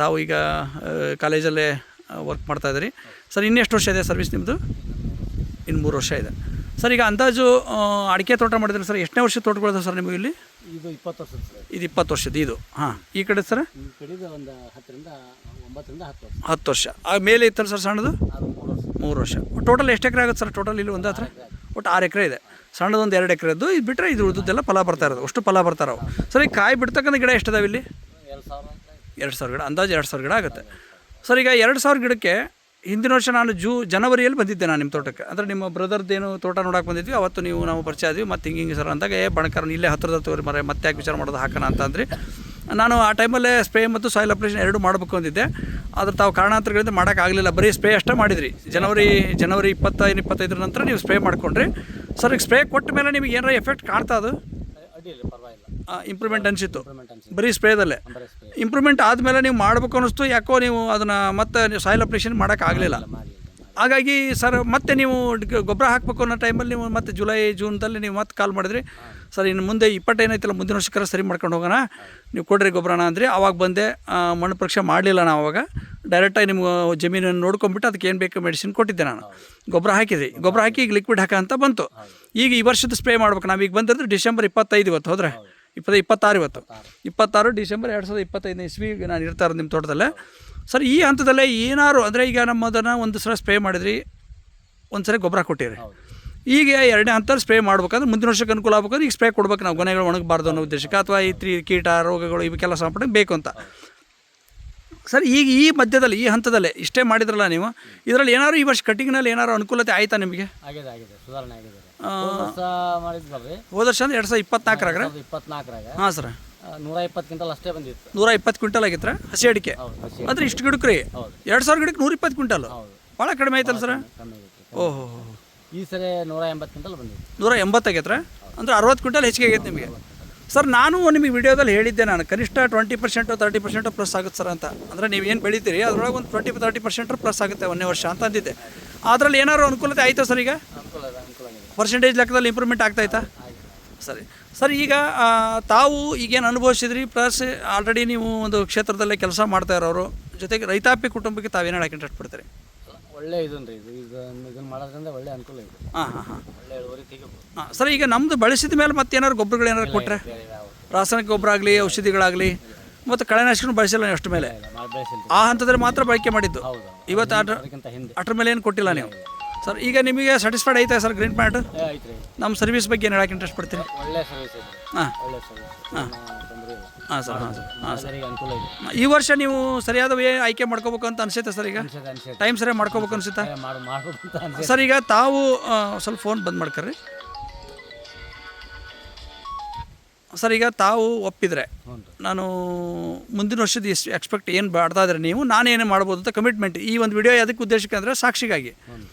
ತಾವು ಈಗ ಕಾಲೇಜಲ್ಲೇ work ಮಾಡ್ತಾಯಿದ್ದೀರಿ sir. ಇನ್ನೆಷ್ಟು ವರ್ಷ ಇದೆ ಸರ್ವಿಸ್ ನಿಮ್ಮದು? ಇನ್ನು 3 ವರ್ಷ ಇದೆ ಸರ್. ಈಗ ಅಂದಾಜು ಅಡಿಕೆ ತೋಟ ಮಾಡಿದ್ರೆ ಸರ್ ಎಷ್ಟನೇ ವರ್ಷದ ತೋಟಗಳು ಸರ್ ನಿಮಗೆ ಇಲ್ಲಿ? ಇದು 20 ವರ್ಷದ ಸರ್. ಇದು 20 ವರ್ಷದ ಇದು. ಹಾಂ, ಈ ಕಡೆ ಸರ್? ಈ ಕಡೆದು ಒಂದು 10ರಿಂದ 10 ವರ್ಷ. 10 ವರ್ಷ. ಆ ಮೇಲೆ ಇತ್ತಲ್ಲ ಸರ್ ಸಣ್ಣದು? 3 ವರ್ಷ. ಟೋಟಲ್ ಎಷ್ಟು ಎಕರೆ ಆಗುತ್ತೆ ಸರ್ ಟೋಟಲ್ ಇಲ್ಲಿ ಒಂದು ಹತ್ರ? ಒಟ್ಟು 6 ಎಕರೆ ಇದೆ. ಸಣ್ಣದೊಂದು 2 ಎಕರೆದ್ದು ಇದು ಬಿಟ್ಟರೆ ಇದು ಉಳಿದೆಲ್ಲ ಫಲ ಬರ್ತಾ ಇರೋದು, ಅಷ್ಟು ಫಲ ಬರ್ತಾರವು ಸರ್. ಈ ಕಾಯಿ ಬಿಡ್ತಕ್ಕಂಥ ಗಿಡ ಎಷ್ಟಿದಾವೆ ಇಲ್ಲಿ? 2,000 ಗಿಡ, ಅಂದಾಜು 2,000 ಗಿಡ ಆಗುತ್ತೆ ಸರ್. ಈಗ 2,000 ಗಿಡಕ್ಕೆ ಹಿಂದಿನ ವರ್ಷ ನಾನು ಜನವರಿಯಲ್ಲಿ ಬಂದಿದ್ದೆ ನಾನು ನಿಮ್ಮ ತೋಟಕ್ಕೆ. ಅಂದರೆ ನಿಮ್ಮ ಬ್ರದರ್ದೇನು ತೋಟ ನೋಡೋಕೆ ಬಂದಿದ್ವಿ. ಅವತ್ತು ನಾವು ಪರಿಚಯ ಆದ್ವಿ. ಮತ್ತು ಹಿಂಗೆ ಸರ್ ಅಂದಾಗ ಬಣಕಾರ ಇಲ್ಲೇ ಹತ್ತಿರದ ತೋರಿ ಮರ ಮತ್ತೆ ಯಾಕೆ ವಿಚಾರ ಮಾಡೋದು ಹಾಕೋಣ ಅಂತಂದ್ರಿ. ನಾನು ಆ ಟೈಮಲ್ಲೇ ಸ್ಪ್ರೇ ಮತ್ತು ಸಾಯಿಲ್ ಅಪ್ಲಿಕೇಶನ್ 2 ಮಾಡಬೇಕು ಅಂದಿದ್ದೆ. ಆದರೆ ತಾವು ಕಾರಣಾಂತರಗಳಿಂದ ಮಾಡೋಕ್ಕಾಗಲಿಲ್ಲ. ಬರೀ ಸ್ಪ್ರೇ ಅಷ್ಟೇ ಮಾಡಿದ್ರಿ. ಜನವರಿ 25 ನಂತರ ನೀವು ಸ್ಪ್ರೇ ಮಾಡ್ಕೊಂಡ್ರಿ ಸರ್. ಈಗ ಸ್ಪ್ರೇ ಕೊಟ್ಟ ಮೇಲೆ ನಿಮಗೆ ಏನಾರ ಎಫೆಕ್ಟ್ ಕಾಣ್ತಾ ಅದು? ಇಂಪ್ರೂವ್ಮೆಂಟ್ ಅನಿಸಿತ್ತು ಬರೀ ಸ್ಪ್ರೇದಲ್ಲೇ. ಇಂಪ್ರೂವ್ಮೆಂಟ್ ಆದಮೇಲೆ ನೀವು ಮಾಡಬೇಕು ಅನ್ನಿಸ್ತು. ಯಾಕೋ ನೀವು ಅದನ್ನು ಮತ್ತೆ ಸಾಯಿಲ್ ಅಪ್ಲಿಕೇಶನ್ ಮಾಡೋಕ್ಕಾಗಲಿಲ್ಲ. ಹಾಗಾಗಿ ಸರ್ ಮತ್ತೆ ನೀವು ಗೊಬ್ಬರ ಹಾಕಬೇಕು ಅನ್ನೋ ಟೈಮಲ್ಲಿ ನೀವು ಮತ್ತೆ ಜುಲೈ ಜೂನ್ದಲ್ಲಿ ನೀವು ಮತ್ತೆ ಕಾಲ್ ಮಾಡಿದ್ರಿ ಸರ್. ಇನ್ನು ಮುಂದೆ 20 ಏನೈತಿಲ್ಲ ಮುಂದಿನ ವರ್ಷಕ್ಕಾರ ಸರಿ ಮಾಡ್ಕೊಂಡು ಹೋಗೋಣ, ನೀವು ಕೊಡ್ರಿ ಗೊಬ್ಬರನ ಅಂದ್ರಿ. ಆವಾಗ ಬಂದೆ. ಮಣ್ಣು ಪರೀಕ್ಷೆ ಮಾಡಲಿಲ್ಲ ನಾವು ಅವಾಗ. ಡೈರೆಕ್ಟಾಗಿ ನಿಮ್ಗೆ ಜಮೀನನ್ನು ನೋಡ್ಕೊಂಬಿಟ್ಟು ಅದಕ್ಕೆ ಏನು ಬೇಕು ಮೆಡಿಸಿನ್ ಕೊಟ್ಟಿದ್ದೆ ನಾನು. ಗೊಬ್ಬರ ಹಾಕಿದ್ರಿ. ಗೊಬ್ಬರ ಹಾಕಿ ಈಗ ಲಿಕ್ವಿಡ್ ಹಾಕ ಅಂತ ಬಂತು. ಈಗ ಈ ವರ್ಷದ ಸ್ಪ್ರೇ ಮಾಡ್ಬೇಕು. ನಾವು ಈಗ ಬಂದಿರೋದು ಡಿಸೆಂಬರ್ 25 ಇವತ್ತು. ಹೋದ್ರೆ 26 ಇವತ್ತು. 26 ಡಿಸೆಂಬರ್ 2025 ಇಸ್ವಿಗೆ ನಾನು ಇರ್ತಾ ಇರೋದು ನಿಮ್ಮ ತೋಟದಲ್ಲೇ ಸರ್. ಈ ಹಂತದಲ್ಲೇ ಏನಾರು ಅಂದರೆ ಈಗ ನಮ್ಮದನ್ನು ಒಂದು ಸಲ ಸ್ಪ್ರೇ ಮಾಡಿದ್ರಿ, ಒಂದು ಸಲ ಗೊಬ್ಬರ ಕೊಟ್ಟಿರಿ. ಈಗ 2ನೇ ಹಂತ ಸ್ಪ್ರೇ ಮಾಡ್ಬೇಕಂದ್ರೆ ಮುಂದಿನ ವರ್ಷಕ್ಕೆ ಅನುಕೂಲ ಆಗ್ಬೇಕಂದ್ರೆ ಈಗ ಸ್ಪ್ರೇ ಕೊಡ್ಬೇಕು ನಾವು. ಗೊನೆಗಳು ಒಣಗಬಾರ್ದು ಅನ್ನೋ ಉದ್ದೇಶಕ್ಕೆ, ಅಥವಾ ಈ ಕೀಟ ರೋಗಗಳು ಇವಕ್ಕೆಲ್ಲ ಸಂಪರ್ಕ ಬೇಕು ಅಂತ ಸರ್. ಈಗ ಈ ಮಧ್ಯದಲ್ಲಿ ಈ ಹಂತದಲ್ಲೇ ಇಷ್ಟೇ ಮಾಡಿದ್ರಲ್ಲ ನೀವು, ಇದರಲ್ಲಿ ಏನಾದ್ರು ಈ ವರ್ಷ ಕಟಿಂಗ್ನಲ್ಲಿ ಏನಾದ್ರು ಅನುಕೂಲತೆ ಆಯ್ತಾ ನಿಮಗೆ? ಸುಧಾರಣೆ ಆಗಿದೆ. ಹೋದ ವರ್ಷ ಅಂದ್ರೆ 2024ರಾಗ? ಹಾಂ ಸರ್. 120 ಕ್ವಿಂಟಲ್ ಅಷ್ಟೇ ಬಂದಿತ್ತು. 120 ಕ್ವಿಂಟಲ್ ಆಗಿತ್ರ ಹಸಿ ಅಡಿಕೆ? ಅಂದರೆ ಇಷ್ಟು ಗಿಡಕ್ಕೆ ರೀ 2,000 ಗಿಡಕ್ಕೆ 120 ಕ್ವಿಂಟಲ್? ಭಾಳ ಕಡಿಮೆ ಆಯ್ತಲ್ಲ ಸರ್. ಓಹೋ, ಈ ಸರಿ 180 ಕ್ವಿಂಟಲ್ ಬಂದಿತ್ತು. 180 ಆಗೈತ್ರ? ಅಂದರೆ 60 ಕ್ವಿಂಟಲ್ ಹೆಚ್ಚಿಗೆ ಆಗೈತೆ ನಿಮಗೆ ಸರ್. ನಾನು ನಿಮಗೆ ವಿಡಿಯೋದಲ್ಲಿ ಹೇಳಿದ್ದೆ, ನಾನು ಕನಿಷ್ಠ 20% 30% ಪ್ಲಸ್ ಆಗುತ್ತೆ ಸರ್ ಅಂತ. ಅಂದರೆ ನೀವು ಏನು ಬೆಳಿತೀರಿ ಅದರೊಳಗೆ ಒಂದು 20-30% ಪ್ಲಸ್ ಆಗುತ್ತೆ 1ನೇ ವರ್ಷ ಅಂತ ಅಂದಿದ್ದೆ. ಅದರಲ್ಲಿ ಏನಾದ್ರು ಅನುಕೂಲತೆ ಆಯಿತಾ ಸರ್? ಈಗ ಪರ್ಸೆಂಟೇಜ್ ಲೆಕ್ಕದಲ್ಲಿ ಇಂಪ್ರೂವ್ಮೆಂಟ್ ಆಗ್ತಾಯಿತಾ? ಸರಿ ಸರ್. ಈಗ ತಾವು ಈಗೇನು ಅನುಭವಿಸಿದ್ರಿ, ಪ್ಲಸ್ ಆಲ್ರೆಡಿ ನೀವು ಒಂದು ಕ್ಷೇತ್ರದಲ್ಲೇ ಕೆಲಸ ಮಾಡ್ತಾ ಇರೋರು, ಜೊತೆಗೆ ರೈತಾಪಿ ಕುಟುಂಬಕ್ಕೆ ತಾವೇನು ಹೇಳಕ್ಕೆ ಇಂಟ್ರೆಸ್ಟ್ ಪಡ್ತೀರಿ? ಒಳ್ಳೆ ಇದನ್ರಿ ಇದು. ಈಗ ಇದನ್ನು ಮಾಡೋದ್ರಿಂದ ಒಳ್ಳೆ ಅನುಕೂಲ ಇದೆ. ಒಳ್ಳೆ ಇಳುವರಿ ತೆಗಿಬೋದು. ಸರ್, ಈಗ ನಮ್ಮದು ಬಳಸಿದ ಮೇಲೆ ಮತ್ತೆ ಏನಾದ್ರು ಗೊಬ್ಬರಗಳು ಏನಾರು ಕೊಟ್ಟರೆ, ರಾಸಾಯನಿಕ ಗೊಬ್ಬರ ಆಗಲಿ ಔಷಧಿಗಳಾಗಲಿ ಮತ್ತು ಕಳೆನಾಶಕನೂ ಬಳಸಿಲ್ಲ ನೀವು ಅಷ್ಟು ಮೇಲೆ? ಆ ಹಂತದಲ್ಲಿ ಮಾತ್ರ ಬಳಕೆ ಮಾಡಿದ್ದು. ಇವತ್ತು ಅದ್ರ ಮೇಲೆ ಏನು ಕೊಟ್ಟಿಲ್ಲ ನೀವು ಸರ್. ಈಗ ನಿಮಗೆ ಸ್ಯಾಟಿಸ್ಫೈಡ್ ಐತಾ ಸರ್ ಗ್ರೀನ್ ಪ್ಲಾಂಟ್? ನಮ್ಮ ಸರ್ವಿಸ್ ಬಗ್ಗೆ ಏನು ಹೇಳಕ್ಕೆ ಇಂಟ್ರೆಸ್ಟ್ ಪಡ್ತೀರಿ? ಒಳ್ಳೆ ಸರ್ವಿಸ್ ಇದೆ. ಹಾಂ ಹಾಂ ಹಾಂ ಸರ್. ಹಾಂ ಸರ್. ಹಾಂ ಸರ್. ಈ ವರ್ಷ ನೀವು ಸರಿಯಾದ ವೇ ಆಯ್ಕೆ ಮಾಡ್ಕೋಬೇಕು ಅಂತ ಅನಿಸುತ್ತೆ ಸರ್? ಈಗ ಟೈಮ್ ಸರಿಯಾಗಿ ಮಾಡ್ಕೋಬೇಕು ಅನಿಸುತ್ತಾ ಸರ್? ಈಗ ತಾವು ಸ್ವಲ್ಪ ಫೋನ್ ಬಂದ್ ಮಾಡ್ಕರ್ರಿ ಸರ್. ಈಗ ತಾವು ಒಪ್ಪಿದರೆ ನಾನು ಮುಂದಿನ ವರ್ಷದ ಎಕ್ಸ್ಪೆಕ್ಟ್ ಏನು ಮಾಡ್ತಾ ಇದ್ರೆ ನೀವು, ನಾನೇನು ಮಾಡ್ಬೋದು ಅಂತ ಕಮಿಟ್ಮೆಂಟ್. ಈ ಒಂದು ವಿಡಿಯೋ ಅದಕ್ಕೆ ಉದ್ದೇಶಕ್ಕೆ ಅಂದರೆ ಸಾಕ್ಷಿಗಾಗಿ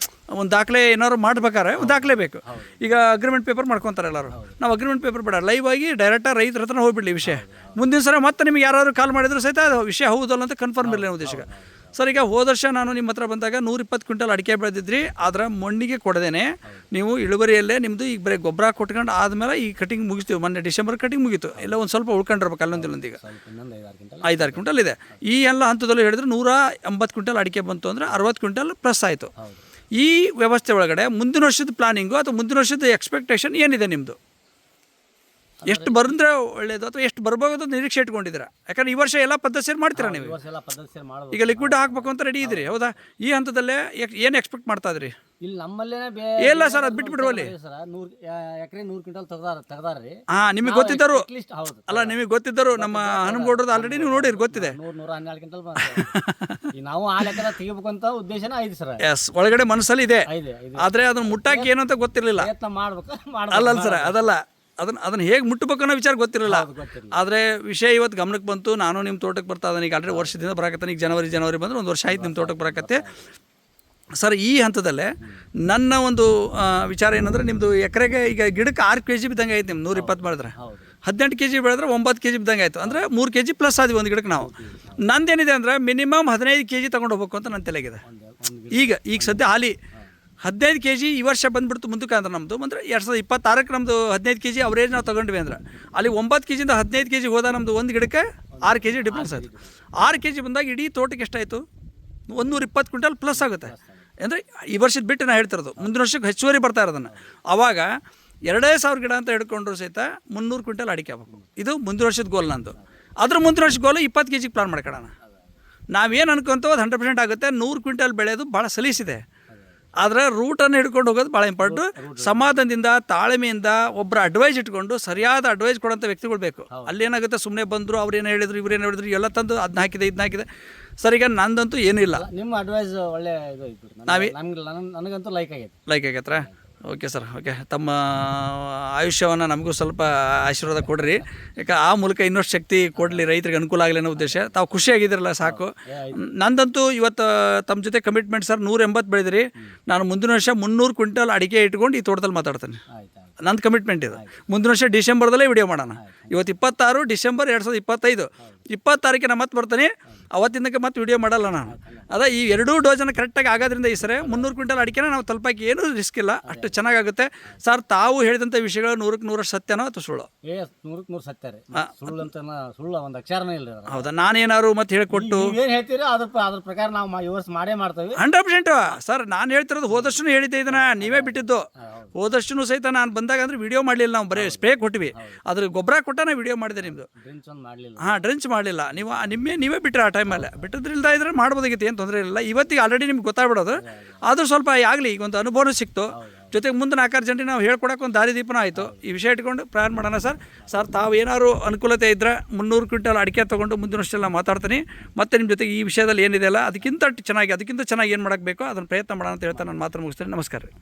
ಒಂದು ದಾಖಲೆ ಏನಾದ್ರು ಮಾಡ್ಬೇಕಾದ್ರೆ ಒಂದು ದಾಖಲೆ ಬೇಕು. ಈಗ ಅಗ್ರಿಮೆಂಟ್ ಪೇಪರ್ ಮಾಡ್ಕೊತಾರೆ ಎಲ್ಲರೂ. ನಾವು ಅಗ್ರಿಮೆಂಟ್ ಪೇಪರ್ ಬೇಡ, ಲೈವ್ ಆಗಿ ಡೈರೆಕ್ಟಾಗಿ ರೈತರ ಹತ್ರ ಹೋಗ್ಬಿಡಲಿ ವಿಷಯ. ಮುಂದಿನ ಸಲ ಮತ್ತೆ ನಿಮಗೆ ಯಾರಾದರೂ ಕಾಲ್ ಮಾಡಿದ್ರು ಸಹಿತ ಅದು ವಿಷಯ ಹೌದಲ್ಲ ಅಂತ ಕನ್ಫರ್ಮ್ ಇರಲಿ ಉದ್ದೇಶಕ್ಕೆ ಸರ್. ಈಗ ಹೋದ ವರ್ಷ ನಾನು ನಿಮ್ಮ ಹತ್ರ ಬಂದಾಗ 120 ಕ್ವಿಂಟಲ್ ಅಡಿಕೆ ಬೆಳೆದಿದ್ರಿ. ಆದರೆ ಮಣ್ಣಿಗೆ ಕೊಡದೇನೆ ನೀವು ಇಳುವರಿಯಲ್ಲೇ ನಿಮ್ಮದು ಈಗ ಬರೀ ಗೊಬ್ಬರ ಕೊಟ್ಕೊಂಡು ಆದಮೇಲೆ ಈ ಕಟಿಂಗ್ ಮುಗಿಸ್ತೀವಿ. ಮೊನ್ನೆ ಡಿಸೆಂಬರ್ ಕಟಿಂಗ್ ಮುಗೀತು. ಎಲ್ಲ ಒಂದು ಸ್ವಲ್ಪ ಉಳ್ಕೊಂಡಿರ್ಬೇಕು ಅಲ್ಲೊಂದಿಲ್ಲೊಂದು. ಈಗ 5-6 ಕ್ವಿಂಟಲ್ ಇದೆ. ಈ ಎಲ್ಲ ಹಂತದಲ್ಲೂ ಹೇಳಿದ್ರೆ 180 ಕ್ವಿಂಟಲ್ ಅಡಿಕೆ ಬಂತು ಅಂದರೆ 60 ಕ್ವಿಂಟಲ್ ಪ್ಲಸ್ ಆಯಿತು. ಈ ವ್ಯವಸ್ಥೆ ಒಳಗಡೆ ಮುಂದಿನ ವರ್ಷದ ಪ್ಲಾನಿಂಗು ಅಥವಾ ಮುಂದಿನ ವರ್ಷದ ಎಕ್ಸ್ಪೆಕ್ಟೇಷನ್ ಏನಿದೆ ನಿಮ್ಮದು? ಎಷ್ಟು ಬಂದರೆ ಒಳ್ಳೆಯದು ಅಥವಾ ಎಷ್ಟು ಬರ್ಬೋದು ಅಂತ ನಿರೀಕ್ಷೆ ಇಟ್ಕೊಂಡಿದ್ದೀರಾ? ಯಾಕಂದ್ರೆ ಈ ವರ್ಷ ಎಲ್ಲ ಪದ್ಧತಿ ಸೇರಿ ಮಾಡ್ತೀರಾ ನೀವು? ಈಗ ಲಿಕ್ವಿಡ್ ಹಾಕಬೇಕು ಅಂತ ರೆಡಿ ಇದ್ರಿ, ಹೌದಾ? ಈ ಹಂತದಲ್ಲೇ ಏನು ಎಕ್ಸ್ಪೆಕ್ಟ್ ಮಾಡ್ತಾ ಇದ್ರಿ? ಇಲ್ಲಿ ನಮ್ಮಲ್ಲೇ ಇಲ್ಲ ಸರ್, ಅದು ಬಿಟ್ಬಿಡ್ರು ಅಲ್ಲಿ. 100 ಕ್ವಿಂಟಲ್ ತೆಗ್ದಾರ್ರಿ. ಹಾಂ, ನಿಮಗೆ ಗೊತ್ತಿದ್ದರು ಅಲ್ಲ? ನಿಮಗೆ ಗೊತ್ತಿದ್ದರು ನಮ್ಮ ಹನುಮಗೌಡ್ರದ್ದು ಆಲ್ರೆಡಿ ನೀವು ನೋಡಿರಿ, ಗೊತ್ತಿದೆ. 112 ಕ್ವಿಂಟಲ್ ನಾವು ಆ ಲೆಕ್ಕದ ತೆಗಿಬೇಕು ಅಂತ ಉದ್ದೇಶನ ಐತಿ ಸರ್. ಎಸ್, ಒಳಗಡೆ ಮನಸ್ಸಲ್ಲಿ ಇದೆ. ಆದರೆ ಅದನ್ನು ಮುಟ್ಟಾಕಿ ಏನು ಅಂತ ಗೊತ್ತಿರಲಿಲ್ಲ. ಅಲ್ಲ ಸರ್, ಅದಲ್ಲ, ಅದನ್ನು ಹೇಗೆ ಮುಟ್ಟಬೇಕು ಅನ್ನೋ ವಿಚಾರ ಗೊತ್ತಿರಲಿಲ್ಲ. ಆದರೆ ವಿಷಯ ಇವತ್ತು ಗಮನಕ್ಕೆ ಬಂತು. ನಾನು ನಿಮ್ಮ ತೋಟಕ್ಕೆ ಬರ್ತಾ ಇದ್ದಾನೆ. ಈಗ ಆಲ್ರೆಡಿ ವರ್ಷದಿಂದ ಬರಾಕತ್ತಾನೆ. ಈಗ ಜನವರಿ ಬಂದರೆ 1 ವರ್ಷ ಆಯ್ತು ನಿಮ್ಮ ತೋಟಕ್ಕೆ ಬರಾಕತ್ತೆ ಸರ್. ಈ ಹಂತದಲ್ಲೇ ನನ್ನ ಒಂದು ವಿಚಾರ ಏನಂದರೆ, ನಿಮ್ಮದು ಎಕರೆಗೆ ಈಗ ಗಿಡಕ್ಕೆ 6 kg ಬಿದ್ದಂಗೆ ಆಯ್ತು. ನಿಮ್ದು 120 ಮಾಡಿದ್ರೆ 18 kg ಬೆಳೆದ್ರೆ 9 kg ಬಿದ್ದಂಗೆ ಆಯಿತು. ಅಂದರೆ 3 kg ಪ್ಲಸ್ ಆದ್ವಿ ಒಂದು ಗಿಡಕ್ಕೆ ನಾವು. ನಂದೇನಿದೆ ಅಂದರೆ ಮಿನಿಮಮ್ 15 kg ತೊಗೊಂಡು ಹೋಗ್ಬೇಕು ಅಂತ ನನ್ನ ತಲೆಗಿದೆ. ಈಗ ಸದ್ಯ ಹಾಲಿ 15 kg ಈ ವರ್ಷ ಬಂದುಬಿಡ್ತು ಮುಂದಕ್ಕೆ. ಅಂದ್ರೆ ನಮ್ಮದು ಅಂದರೆ 2026ಕ್ಕೆ ನಮ್ಮದು 15 kg ಅವರೇಜ್ ನಾವು ತೊಗೊಂಡ್ವಿ. ಅಂದ್ರೆ ಅಲ್ಲಿ 9 kg ಇಂದ 15 kg ಹೋದ ನಮ್ಮದು ಒಂದು ಗಿಡಕ್ಕೆ 6 kg ಡಿಫ್ರೆನ್ಸ್ ಆಯಿತು. 6 kg ಬಂದಾಗ ಇಡೀ ತೋಟಕ್ಕೆ ಎಷ್ಟಾಯಿತು? 120 ಕ್ವಿಂಟಲ್ ಪ್ಲಸ್ ಆಗುತ್ತೆ. ಅಂದರೆ ಈ ವರ್ಷದ ಬಿಟ್ಟು ನಾನು ಹೇಳ್ತಿರೋದು, ಮುಂದಿನ ವರ್ಷಕ್ಕೆ ಹೆಚ್ಚುವರಿ ಬರ್ತಾ ಇರೋದನ್ನು. ಆವಾಗ 2,000 ಗಿಡ ಅಂತ ಹಿಡ್ಕೊಂಡ್ರು ಸಹಿತ 300 ಕ್ವಿಂಟಲ್ ಅಡಿಕೆ ಆಗಬೇಕು. ಇದು ಮುಂದಿನ ವರ್ಷದ ಗೋಲ್ ನಂದು. ಅದ್ರ ಮುಂದಿನ ವರ್ಷದ ಗೋಲು 20 kg ಪ್ಲಾನ್ ಮಾಡ್ಕೊಳ್ಳೋಣ. ನಾವೇನು ಅನ್ಕೊಂತೋ ಅದು 100% ಆಗುತ್ತೆ. 100 ಕ್ವಿಂಟಲ್ ಬೆಳೆಯೋದು ಭಾಳ ಸಲೀಸಿದೆ. ಆದರೆ ರೂಟನ್ನು ಹಿಡ್ಕೊಂಡು ಹೋಗೋದು ಭಾಳ ಇಂಪಾರ್ಟೆಂಟು. ಸಮಾಧಾನದಿಂದ, ತಾಳ್ಮೆಯಿಂದ, ಒಬ್ಬರ ಅಡ್ವೈಸ್ ಇಟ್ಕೊಂಡು ಸರಿಯಾದ ಅಡ್ವೈಸ್ ಕೊಡೋಂಥ ವ್ಯಕ್ತಿಗಳು ಬೇಕು. ಅಲ್ಲೇನಾಗುತ್ತೆ, ಸುಮ್ಮನೆ ಬಂದರು, ಅವ್ರೇನು ಹೇಳಿದ್ರು, ಇವ್ರೇನು ಹೇಳಿದ್ರು, ಎಲ್ಲ ತಂದು ಅದನ್ನ ಹಾಕಿದೆ, ಇದನ್ನ ಹಾಕಿದೆ. ಸರ್ ಈಗ ನಂದಂತೂ ಏನೂ ಇಲ್ಲ. ನಿಮ್ಮ ಅಡ್ವೈಸ್ ಒಳ್ಳೆ ಇದು ಐತಿ, ನನಗಂತೂ ಲೈಕ್ ಆಗೈತ್ರ. Okay sir, okay. ತಮ್ಮ ಆಯುಷ್ಯವನ್ನು ನಮಗೂ ಸ್ವಲ್ಪ ಆಶೀರ್ವಾದ ಕೊಡ್ರಿ. ಯಾಕೆ ಆ ಮೂಲಕ ಇನ್ನಷ್ಟು ಶಕ್ತಿ ಕೊಡಲಿ, ರೈತರಿಗೆ ಅನುಕೂಲ ಆಗಲಿ ಅನ್ನೋ ಉದ್ದೇಶ. ತಾವು ಖುಷಿಯಾಗಿದ್ದೀರಲ್ಲ, ಸಾಕು. ನಂದಂತೂ ಇವತ್ತು ತಮ್ಮ ಜೊತೆ ಕಮಿಟ್ಮೆಂಟ್ ಸರ್. 180 ಬೆಳೆದಿರಿ. ನಾನು ಮುಂದಿನ ವರ್ಷ 300 ಕ್ವಿಂಟಲ್ ಅಡಿಕೆ ಇಟ್ಕೊಂಡು ಈ ತೋಟದಲ್ಲಿ ಮಾತಾಡ್ತೇನೆ. ನಂದು ಕಮಿಟ್ಮೆಂಟ್ ಇದು. ಮುಂದಿನ ವರ್ಷ ಡಿಸೆಂಬರ್ದಲ್ಲೇ ವಿಡಿಯೋ ಮಾಡೋಣ. ಇವತ್ತು 26 ಡಿಸೆಂಬರ್ 2025. 26ಕ್ಕೆ ನಾನು ಮತ್ತೆ ಬರ್ತೀನಿ. ಅವತ್ತಿಂದಕ್ಕೆ ಮತ್ತೆ ವಿಡಿಯೋ ಮಾಡಲ್ಲ ನಾನು. ಅದ ಈ 2 ಡೋಸನ್ನು ಕರೆಕ್ಟಾಗಿ ಆಗೋದ್ರಿಂದ ಈ ಸರಿ 300 ಕ್ವಿಂಟಲ್ ಅಡಿಕೆನ ನಾವು ತಲುಪಕ್ಕೆ ಏನೂ ರಿಸ್ಕ್ ಇಲ್ಲ, ಅಷ್ಟು ಚೆನ್ನಾಗಾಗುತ್ತೆ. ಸರ್ ತಾವು ಹೇಳಿದಂಥ ವಿಷಯಗಳು 100ಕ್ಕೆ 100 ಸತ್ಯನೋ ಅಥವಾ ಸುಳ್ಳು? 100ಕ್ಕೆ 100 ಸತ್ಯ ರೀ. ಸುಳ್ಳು ಅಂತ ಸುಳ್ಳು ಒಂದು ಅಕ್ಷರನೇ ಇಲ್ಲ. ಹೌದಾ? ನಾನೇನಾದ್ರು ಮತ್ತೆ ಹೇಳಿಕೊಟ್ಟು ಏನು ಹೇಳ್ತೀರಿ ಅದ್ರ ಪ್ರಕಾರ ನಾವು ರಿವರ್ಸ್ ಮಾಡೇ ಮಾಡ್ತೀವಿ. 100% ಸರ್. ನಾನು ಹೇಳ್ತಿರೋದು ಹೋದಷ್ಟು ಹೇಳಿದ್ದೆ, ಇದನ್ನ ನೀವೇ ಬಿಟ್ಟಿದ್ದು. ಹೋದಷ್ಟು ಸಹಿತ ನಾನು ಬಂದಾಗ ಅಂದ್ರೆ ವಿಡಿಯೋ ಮಾಡಲಿಲ್ಲ, ನಾವು ಬರೀ ಸ್ಪ್ರೇ ಕೊಟ್ಟಿವಿ. ಅದ್ರ ಗೊಬ್ಬರ ಕೊಟ್ಟ ನಾನು ವಿಡಿಯೋ ಮಾಡಿದೆ ನಿಮ್ಮದು. ಡ್ರೆಂಚ್ ಮಾಡಲಿಲ್ಲ ನೀವು. ನೀವೇ ಬಿಟ್ಟರೆ ಆ ಟೈಮಲ್ಲಿ. ಬಿಟ್ಟಿದ್ರಿಲ್ದ ಇದ್ರೆ ಮಾಡ್ಬೋದಾಗಿತ್ತು, ಏನು ತೊಂದರೆ ಇಲ್ಲ. ಇವತ್ತಿಗೆ ಆಲ್ರೆಡಿ ನಿಮ್ಗೆ ಗೊತ್ತಾಗ್ಬಿಡೋದು. ಆದರೂ ಸ್ವಲ್ಪ ಆಗಲಿ, ಈಗ ಒಂದು ಅನುಭವನೂ ಸಿಕ್ತು. ಜೊತೆಗೆ ಮುಂದೆ 4 ಜನರಿಗೆ ನಾವು ಹೇಳ್ಕೊಡಕ್ಕೆ ಒಂದು ದಾರಿದೀಪನೂ ಆಯಿತು. ಈ ವಿಷಯ ಇಟ್ಕೊಂಡು ಪ್ರಯಾಣ ಮಾಡೋಣ ಸರ್. ಸರ್ ತಾವು ಏನಾದ್ರು ಅನುಕೂಲತೆ ಇದ್ದರೆ 300 ಕ್ವಿಂಟಲ್ ಅಡಿಕೆ ತೊಗೊಂಡು ಮುಂದಿನ ವರ್ಷದಲ್ಲಿ ನಾನು ಮಾತಾಡ್ತೀನಿ. ಮತ್ತು ನಿಮ್ಮ ಜೊತೆಗೆ ಈ ವಿಷಯದಲ್ಲಿ ಏನಿದೆ ಅಲ್ಲ, ಅದಕ್ಕಿಂತ ಚೆನ್ನಾಗಿ ಏನು ಮಾಡೋಕ್ಕೆ ಬೇಕೋ ಅದನ್ನು ಪ್ರಯತ್ನ ಮಾಡೋಣ ಅಂತ ಹೇಳ್ತಾ ನಾನು ಮಾತ್ರ ಮುಗಿಸ್ತೀನಿ. ನಮಸ್ಕಾರ ರೀ.